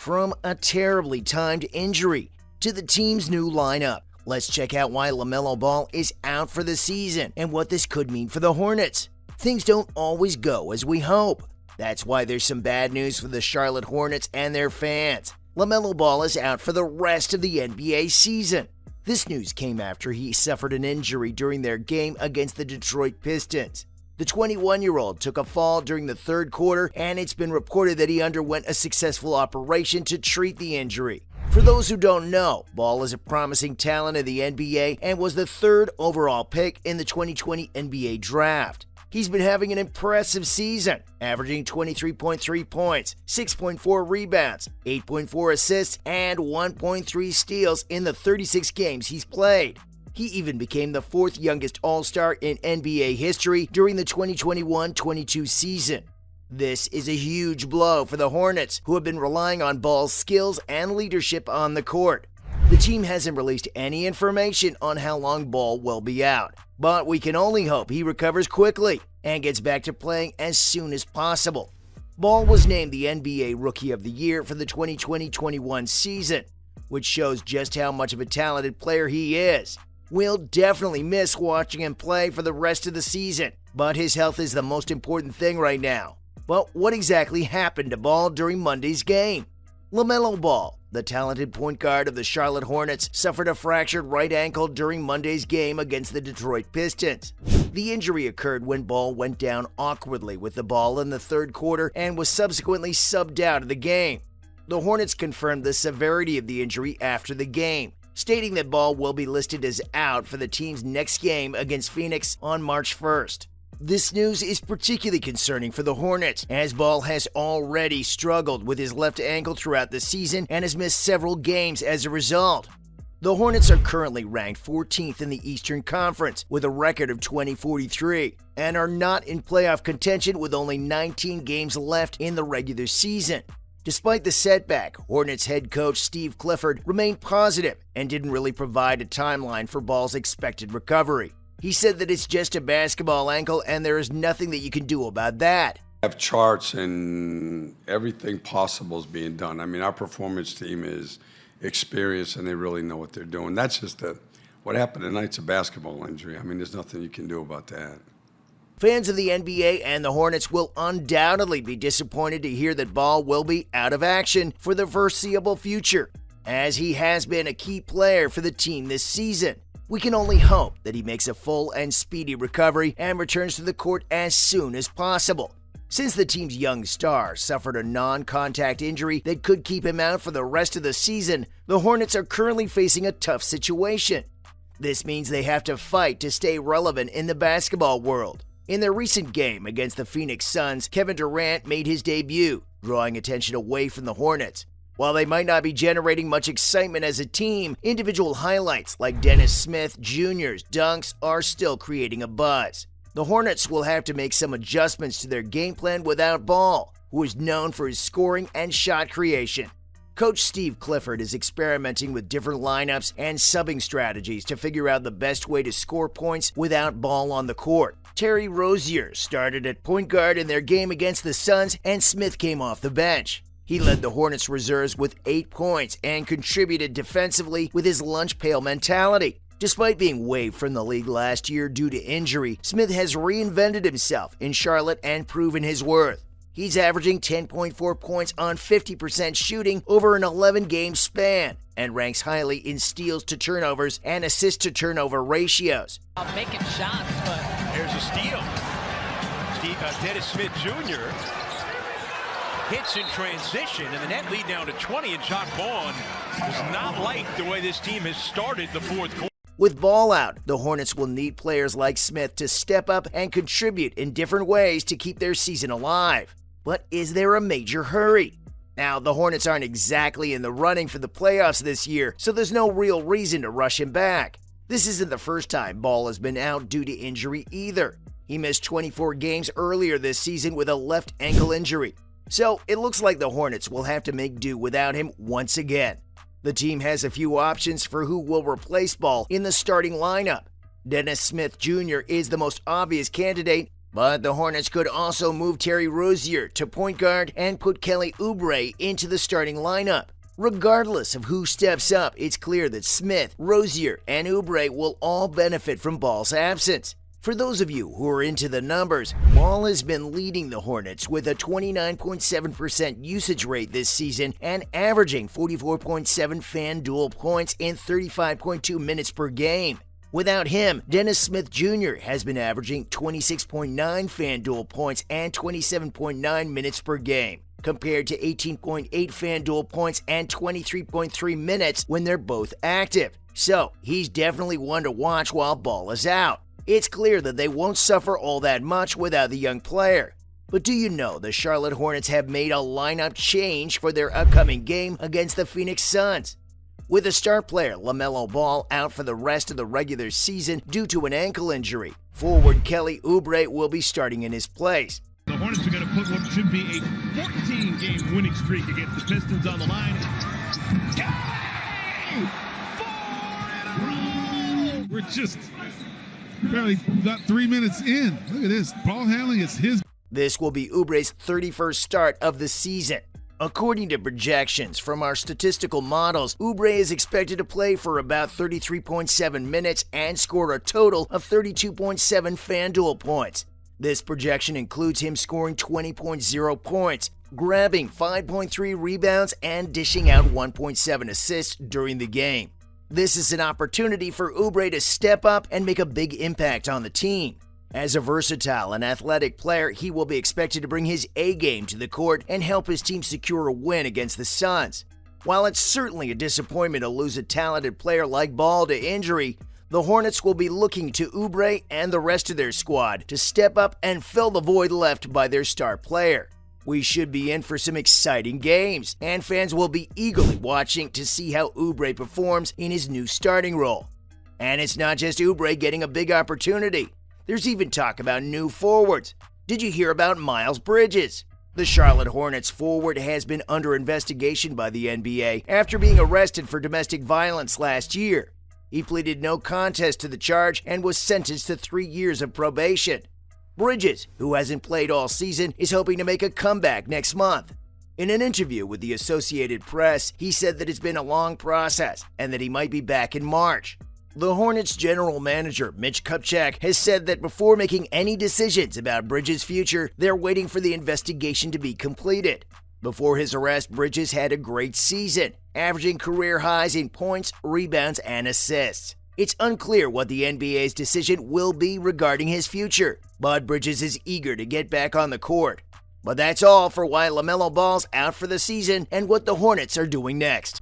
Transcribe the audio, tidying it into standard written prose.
From a terribly timed injury to the team's new lineup, let's check out why LaMelo Ball is out for the season and what this could mean for the Hornets. Things don't always go as we hope. That's why there's some bad news for the Charlotte Hornets and their fans. LaMelo Ball is out for the rest of the NBA season. This news came after he suffered an injury during their game against the Detroit Pistons. The 21-year-old took a fall during the third quarter, and it's been reported that he underwent a successful operation to treat the injury. For those who don't know, Ball is a promising talent in the NBA and was the third overall pick in the 2020 NBA Draft. He's been having an impressive season, averaging 23.3 points, 6.4 rebounds, 8.4 assists, and 1.3 steals in the 36 games he's played. He even became the fourth youngest All-Star in NBA history during the 2021-22 season. This is a huge blow for the Hornets, who have been relying on Ball's skills and leadership on the court. The team hasn't released any information on how long Ball will be out, but we can only hope he recovers quickly and gets back to playing as soon as possible. Ball was named the NBA Rookie of the Year for the 2020-21 season, which shows just how much of a talented player he is. We'll definitely miss watching him play for the rest of the season, but his health is the most important thing right now. But what exactly happened to Ball during Monday's game? LaMelo Ball, the talented point guard of the Charlotte Hornets, suffered a fractured right ankle during Monday's game against the Detroit Pistons. The injury occurred when Ball went down awkwardly with the ball in the third quarter and was subsequently subbed out of the game. The Hornets confirmed the severity of the injury after the game, stating that Ball will be listed as out for the team's next game against Phoenix on March 1st. This news is particularly concerning for the Hornets, as Ball has already struggled with his left ankle throughout the season and has missed several games as a result. The Hornets are currently ranked 14th in the Eastern Conference with a record of 20-43 and are not in playoff contention with only 19 games left in the regular season. Despite the setback, Hornets head coach Steve Clifford remained positive and didn't really provide a timeline for Ball's expected recovery. He said that it's just a basketball ankle and there is nothing that you can do about that. We have charts and everything possible is being done. I mean, our performance team is experienced and they really know what they're doing. That's just what happened tonight's a basketball injury. I mean, there's nothing you can do about that. Fans of the NBA and the Hornets will undoubtedly be disappointed to hear that Ball will be out of action for the foreseeable future, as he has been a key player for the team this season. We can only hope that he makes a full and speedy recovery and returns to the court as soon as possible. Since the team's young star suffered a non-contact injury that could keep him out for the rest of the season, the Hornets are currently facing a tough situation. This means they have to fight to stay relevant in the basketball world. In their recent game against the Phoenix Suns, Kevin Durant made his debut, drawing attention away from the Hornets. While they might not be generating much excitement as a team, individual highlights like Dennis Smith Jr.'s dunks are still creating a buzz. The Hornets will have to make some adjustments to their game plan without Ball, who is known for his scoring and shot creation. Coach Steve Clifford is experimenting with different lineups and subbing strategies to figure out the best way to score points without Ball on the court. Terry Rozier started at point guard in their game against the Suns, and Smith came off the bench. He led the Hornets reserves with 8 points and contributed defensively with his lunch pail mentality. Despite being waived from the league last year due to injury, Smith has reinvented himself in Charlotte and proven his worth. He's averaging 10.4 points on 50% shooting over an 11-game span and ranks highly in steals to turnovers and assist to turnover ratios. Making shots, but there's a steal. Dennis Smith Jr. hits in transition, and the net lead down to 20, and Jacques Vaughn does not like the way this team has started the fourth quarter. With Ball out, the Hornets will need players like Smith to step up and contribute in different ways to keep their season alive. But is there a major hurry? Now, the Hornets aren't exactly in the running for the playoffs this year, so there's no real reason to rush him back. This isn't the first time Ball has been out due to injury either. He missed 24 games earlier this season with a left ankle injury. So it looks like the Hornets will have to make do without him once again. The team has a few options for who will replace Ball in the starting lineup. Dennis Smith Jr. is the most obvious candidate, But the Hornets could also move Terry Rozier to point guard and put Kelly Oubre into the starting lineup. Regardless of who steps up, it's clear that Smith, Rozier, and Oubre will all benefit from Ball's absence. For those of you who are into the numbers, Ball has been leading the Hornets with a 29.7% usage rate this season and averaging 44.7 FanDuel points in 35.2 minutes per game. Without him, Dennis Smith Jr. has been averaging 26.9 FanDuel points and 27.9 minutes per game, compared to 18.8 FanDuel points and 23.3 minutes when they're both active. So, he's definitely one to watch while Ball is out. It's clear that they won't suffer all that much without the young player. But do you know the Charlotte Hornets have made a lineup change for their upcoming game against the Phoenix Suns? With a star player, LaMelo Ball, out for the rest of the regular season due to an ankle injury, forward Kelly Oubre will be starting in his place. The Hornets are going to put what should be a 14-game winning streak against the Pistons on the line. Game! 4 in a row! We're just barely about 3 minutes in. Look at this. Ball handling is his. This will be Oubre's 31st start of the season. According to projections from our statistical models, Oubre is expected to play for about 33.7 minutes and score a total of 32.7 FanDuel points. This projection includes him scoring 20.0 points, grabbing 5.3 rebounds, and dishing out 1.7 assists during the game. This is an opportunity for Oubre to step up and make a big impact on the team. As a versatile and athletic player, he will be expected to bring his A-game to the court and help his team secure a win against the Suns. While it's certainly a disappointment to lose a talented player like Ball to injury, the Hornets will be looking to Oubre and the rest of their squad to step up and fill the void left by their star player. We should be in for some exciting games, and fans will be eagerly watching to see how Oubre performs in his new starting role. And it's not just Oubre getting a big opportunity. There's even talk about new forwards. Did you hear about Miles Bridges? The Charlotte Hornets forward has been under investigation by the NBA after being arrested for domestic violence last year. He pleaded no contest to the charge and was sentenced to 3 years of probation. Bridges, who hasn't played all season, is hoping to make a comeback next month. In an interview with the Associated Press, he said that it's been a long process and that he might be back in March. The Hornets general manager, Mitch Kupchak, has said that before making any decisions about Bridges' future, they're waiting for the investigation to be completed. Before his arrest, Bridges had a great season, averaging career highs in points, rebounds, and assists. It's unclear what the NBA's decision will be regarding his future, but Bridges is eager to get back on the court. But that's all for why LaMelo Ball's out for the season and what the Hornets are doing next.